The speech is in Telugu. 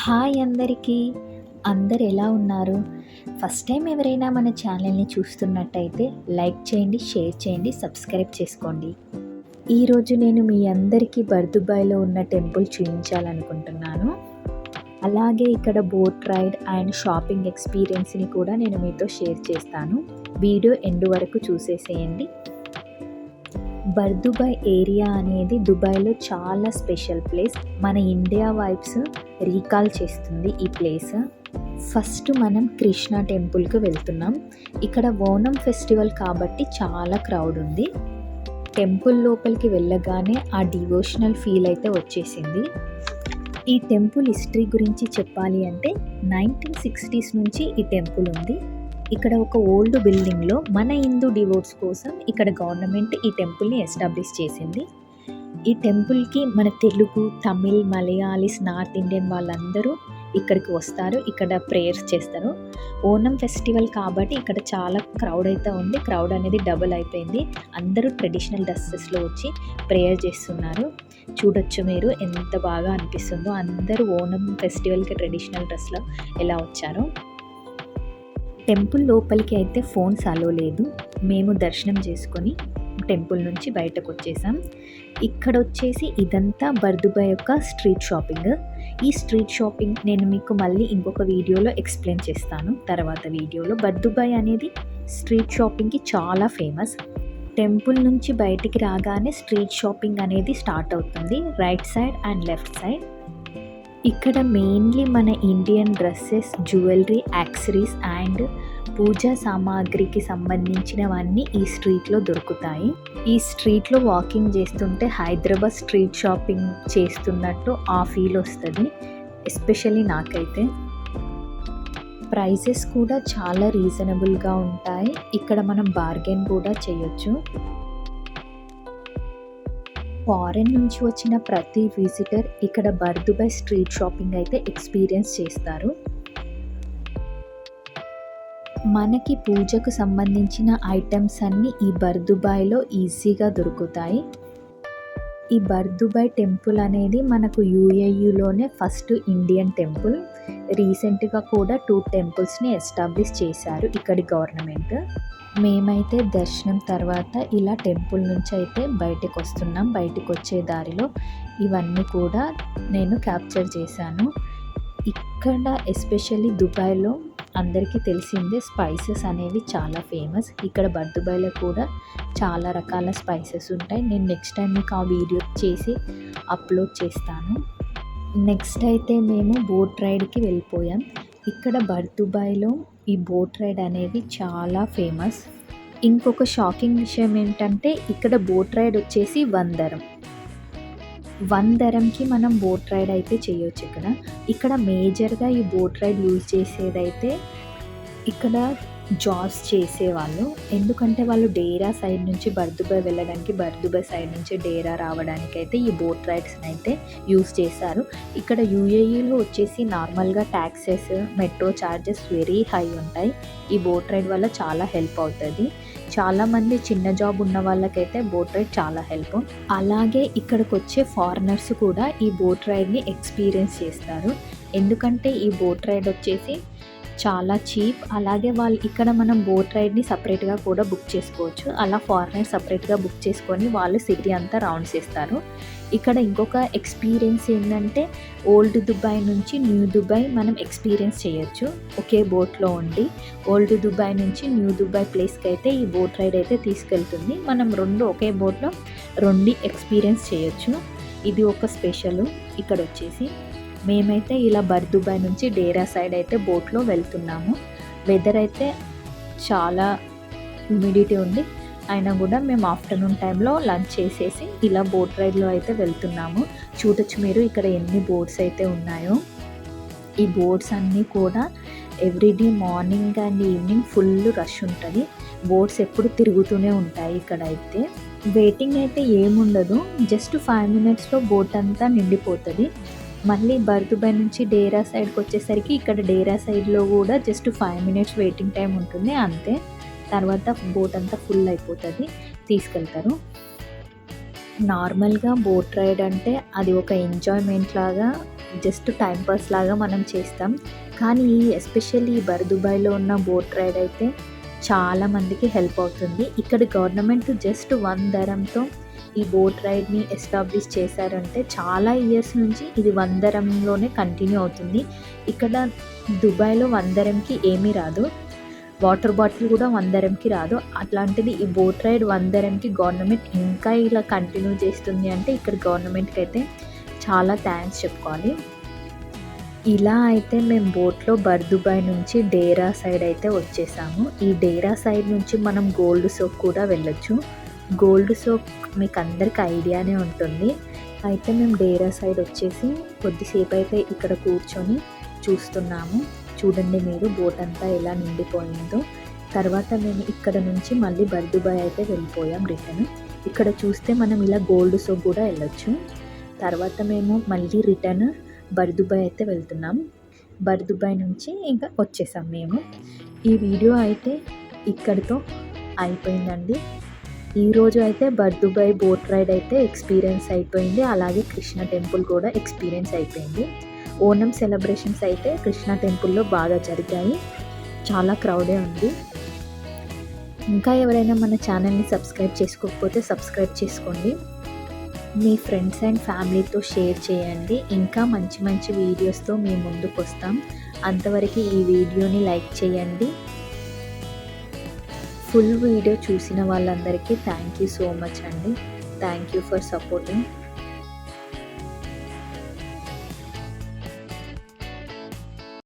హాయ్ అందరికీ. అందరు ఎలా ఉన్నారు? ఫస్ట్ టైం ఎవరైనా మన ఛానల్ని చూస్తున్నట్టయితే లైక్ చేయండి, షేర్ చేయండి, సబ్స్క్రైబ్ చేసుకోండి. ఈరోజు నేను మీ అందరికీ బర్దుబాయ్లో ఉన్న టెంపుల్ చూపించాలనుకుంటున్నాను. అలాగే ఇక్కడ బోట్ రైడ్ అండ్ షాపింగ్ ఎక్స్పీరియన్స్ని కూడా నేను మీతో షేర్ చేస్తాను. వీడియో ఎండ్ వరకు చూసేసేయండి. బర్దుబాయ్ ఏరియా అనేది దుబాయ్లో చాలా స్పెషల్ ప్లేస్. మన ఇండియా వైబ్స్ రీకాల్ చేస్తుంది ఈ ప్లేస్. ఫస్ట్ మనం కృష్ణ టెంపుల్కి వెళ్తున్నాం. ఇక్కడ ఓనం ఫెస్టివల్ కాబట్టి చాలా క్రౌడ్ ఉంది. టెంపుల్ లోపలికి వెళ్ళగానే ఆ డివోషనల్ ఫీల్ అయితే వచ్చేసింది. ఈ టెంపుల్ హిస్టరీ గురించి చెప్పాలి అంటే 1960s నుంచి ఈ టెంపుల్ ఉంది. ఇక్కడ ఒక ఓల్డ్ బిల్డింగ్లో మన హిందూ డివోట్స్ కోసం ఇక్కడ గవర్నమెంట్ ఈ టెంపుల్ని ఎస్టాబ్లిష్ చేసింది. ఈ టెంపుల్కి మన తెలుగు, తమిళ్, మలయాళీస్, నార్త్ ఇండియన్ వాళ్ళందరూ ఇక్కడికి వస్తారు. ఇక్కడ ప్రేయర్స్ చేస్తారు. ఓనం ఫెస్టివల్ కాబట్టి ఇక్కడ చాలా క్రౌడ్ అయితే ఉంది. క్రౌడ్ అనేది డబుల్ అయిపోయింది. అందరూ ట్రెడిషనల్ డ్రెస్సెస్లో వచ్చి ప్రేయర్ చేస్తున్నారు. చూడొచ్చు మీరు ఎంత బాగా అనిపిస్తుందో. అందరూ ఓనం ఫెస్టివల్కి ట్రెడిషనల్ డ్రెస్లో ఎలా వచ్చారో. టెంపుల్ లోపలికి అయితే ఫోన్స్ అలో లేదు. మేము దర్శనం చేసుకొని టెంపుల్ నుంచి బయటకు వచ్చేసాం. ఇక్కడ వచ్చేసి ఇదంతా బర్దుబాయ్ యొక్క స్ట్రీట్ షాపింగ్. ఈ స్ట్రీట్ షాపింగ్ నేను మీకు మళ్ళీ ఇంకొక వీడియోలో ఎక్స్ప్లెయిన్ చేస్తాను. తర్వాత వీడియోలో బర్దుబాయ్ అనేది స్ట్రీట్ షాపింగ్కి చాలా ఫేమస్. టెంపుల్ నుంచి బయటికి రాగానే స్ట్రీట్ షాపింగ్ అనేది స్టార్ట్ అవుతుంది, right side and left side. ఇక్కడ మెయిన్లీ మన Indian dresses, jewellery, accessories and puja సామాగ్రికి సంబంధించినవన్నీ ఈ స్ట్రీట్లో దొరుకుతాయి. ఈ స్ట్రీట్లో వాకింగ్ చేస్తుంటే హైదరాబాద్ స్ట్రీట్ షాపింగ్ చేస్తున్నట్టు ఆ ఫీల్ వస్తుంది, ఎస్పెషల్లీ నాకైతే. ప్రైసెస్ కూడా చాలా రీజనబుల్గా ఉంటాయి. ఇక్కడ మనం బార్గెన్ కూడా చేయొచ్చు. ఫారెన్ నుంచి వచ్చిన ప్రతి విజిటర్ ఇక్కడ బర్దుబాయ్ స్ట్రీట్ షాపింగ్ అయితే ఎక్స్పీరియన్స్ చేస్తారు. మనకి పూజకు సంబంధించిన ఐటమ్స్ అన్నీ ఈ బర్దుబాయ్లో ఈజీగా దొరుకుతాయి. ఈ బర్దుబాయ్ టెంపుల్ అనేది మనకు యూఏఈలోనే ఫస్ట్ ఇండియన్ టెంపుల్. రీసెంట్గా కూడా 2 టెంపుల్స్ని ఎస్టాబ్లిష్ చేశారు ఇక్కడి గవర్నమెంట్. మేమైతే దర్శనం తర్వాత ఇలా టెంపుల్ నుంచి అయితే బయటకు వస్తున్నాం. బయటకు వచ్చే దారిలో ఇవన్నీ కూడా నేను క్యాప్చర్ చేశాను. ఇక్కడ ఎస్పెషల్లీ దుబాయ్లో అందరికీ తెలిసిందే స్పైసెస్ అనేవి చాలా ఫేమస్. ఇక్కడ బర్దుబాయ్లో కూడా చాలా రకాల స్పైసెస్ ఉంటాయి. నేను నెక్స్ట్ టైం మీకు ఆ వీడియో చేసి అప్లోడ్ చేస్తాను. నెక్స్ట్ అయితే మేము బోట్ రైడ్కి వెళ్ళిపోయాం. ఇక్కడ బర్దుబాయ్లో ఈ బోట్ రైడ్ అనేది చాలా ఫేమస్. ఇంకొక షాకింగ్ విషయం ఏంటంటే ఇక్కడ బోట్ రైడ్ వచ్చేసి 1 దరం. 1 దరంకి మనం బోట్ రైడ్ అయితే చేయొచ్చు. ఇక్కడ మేజర్గా ఈ బోట్ రైడ్ యూజ్ చేసేదైతే ఇక్కడ జాబ్స్ చేసేవాళ్ళు. ఎందుకంటే వాళ్ళు డేరా సైడ్ నుంచి బర్దుబాయ్ వెళ్ళడానికి, బర్దుబాయ్ సైడ్ నుంచి డేరా రావడానికి అయితే ఈ బోట్ రైడ్స్ని అయితే యూజ్ చేశారు. ఇక్కడ యూఏఈలో వచ్చేసి నార్మల్గా taxes, metro charges very high ఉంటాయి. ఈ బోట్ రైడ్ వల్ల చాలా హెల్ప్ అవుతుంది. చాలామంది చిన్న జాబ్ ఉన్న వాళ్ళకైతే బోట్ రైడ్ చాలా హెల్ప్. అలాగే ఇక్కడికి వచ్చే ఫారినర్స్ కూడా ఈ బోట్ రైడ్ని ఎక్స్పీరియన్స్ చేస్తారు. ఎందుకంటే ఈ బోట్ రైడ్ వచ్చేసి చాలా చీప్. అలాగే వాళ్ళు ఇక్కడ మనం బోట్ రైడ్ని సపరేట్గా కూడా బుక్ చేసుకోవచ్చు. అలా ఫారినర్ సపరేట్గా బుక్ చేసుకొని వాళ్ళు సిటీ అంతా రౌండ్స్ చేస్తారు. ఇక్కడ ఇంకొక ఎక్స్పీరియన్స్ ఏంటంటే ఓల్డ్ దుబాయ్ నుంచి న్యూ దుబాయ్ మనం ఎక్స్పీరియన్స్ చేయొచ్చు ఒకే బోట్లో ఉండి. ఓల్డ్ దుబాయ్ నుంచి న్యూ దుబాయ్ ప్లేస్కి అయితే ఈ బోట్ రైడ్ అయితే తీసుకెళ్తుంది. మనం ఒకే బోట్లో 2 ఎక్స్పీరియన్స్ చేయొచ్చు. ఇది ఒక స్పెషల్. ఇక్కడ వచ్చేసి మేమైతే ఇలా బర్దుబాయ్ నుంచి డేరా సైడ్ అయితే బోట్లో వెళ్తున్నాము. వెదర్ అయితే చాలా హ్యూమిడిటీ ఉంది. అయినా కూడా మేము ఆఫ్టర్నూన్ టైంలో లంచ్ చేసేసి ఇలా బోట్ రైడ్లో అయితే వెళ్తున్నాము. చూడొచ్చు మీరు ఇక్కడ ఎన్ని బోట్స్ అయితే ఉన్నాయో. ఈ బోట్స్ అన్నీ కూడా everyday morning and evening full rush ఉంటుంది. బోట్స్ ఎప్పుడు తిరుగుతూనే ఉంటాయి. ఇక్కడ అయితే వెయిటింగ్ అయితే ఏముండదు. జస్ట్ 5 minutesలో బోట్ అంతా నిండిపోతుంది. మళ్ళీ బర్దుబాయ్ నుంచి డేరా సైడ్కి వచ్చేసరికి ఇక్కడ డేరా సైడ్లో కూడా జస్ట్ 5 minutes వెయిటింగ్ టైం ఉంటుంది అంతే. తర్వాత బోట్ అంతా ఫుల్ అయిపోతుంది, తీసుకెళ్తారు. నార్మల్గా బోట్ రైడ్ అంటే అది ఒక ఎంజాయ్మెంట్ లాగా జస్ట్ టైం పాస్ లాగా మనం చేస్తాం. కానీ ఎస్పెషల్లీ ఈ బర్దుబాయ్‌లో ఉన్న బోట్ రైడ్ అయితే చాలా మందికి హెల్ప్ అవుతుంది. ఇక్కడ గవర్నమెంట్ జస్ట్ 1 దరంతో ఈ బోట్ రైడ్‌ని ఎస్టాబ్లిష్ చేశారంటే చాలా ఇయర్స్ నుంచి ఇది 1 దరంలోనే కంటిన్యూ అవుతుంది. ఇక్కడ దుబాయ్‌లో 1 దరంకి ఏమీ రాదు. వాటర్ బాటిల్ కూడా 1 దరంకి రాదు. అట్లాంటిది ఈ బోట్ రైడ్ 1 దరంకి గవర్నమెంట్ ఇంకా ఇలా కంటిన్యూ చేస్తుంది అంటే ఇక్కడ గవర్నమెంట్‌కి అయితే చాలా థ్యాంక్స్ చెప్పుకోవాలి. ఇలా అయితే మేము బోట్‌లో బర్దుబాయ్ నుంచి డేరా సైడ్ అయితే వచ్చేసాము. ఈ డేరా సైడ్ నుంచి మనం గోల్డ్ సోక్ కూడా వెళ్ళొచ్చు. గోల్డ్ సోక్ మీకు అందరికి ఐడియానే ఉంటుంది. అయితే మేము డేరా సైడ్ వచ్చేసి కొద్దిసేపు అయితే ఇక్కడ కూర్చొని చూస్తున్నాము. చూడండి మీరు బోట్ అంతా ఎలా నిండిపోయిందో. తర్వాత మేము ఇక్కడ నుంచి మళ్ళీ బర్దుబాయ్ అయితే వెళ్ళిపోయాం రిటర్న్. ఇక్కడ చూస్తే మనం ఇలా గోల్డ్ సోక్ కూడా వెళ్ళొచ్చు. తర్వాత మేము మళ్ళీ రిటర్న్ బర్దుబాయ్ అయితే వెళ్తున్నాం. బర్దుబాయ్ నుంచి ఇంకా వచ్చేసాం మేము. ఈ వీడియో అయితే ఇక్కడితో అయిపోయిందండి. ఈరోజు అయితే బర్దుబాయ్ బోట్ రైడ్ అయితే ఎక్స్పీరియన్స్ అయిపోయింది. అలాగే కృష్ణ టెంపుల్ కూడా ఎక్స్పీరియన్స్ అయిపోయింది. ఓనం సెలబ్రేషన్స్ అయితే కృష్ణ టెంపుల్లో బాగా జరిగాయి. చాలా క్రౌడే ఉంది. ఇంకా ఎవరైనా మన ఛానల్ని సబ్స్క్రైబ్ చేసుకోకపోతే సబ్స్క్రైబ్ చేసుకోండి. మీ ఫ్రెండ్స్ అండ్ ఫ్యామిలీతో షేర్ చేయండి. ఇంకా మంచి మంచి వీడియోస్తో మీ ముందుకు వస్తాం. అంతవరకు ఈ వీడియోని లైక్ చేయండి. ఫుల్ వీడియో చూసిన వాళ్ళందరికీ థ్యాంక్ యూ సో మచ్ అండి. Thank you for supporting.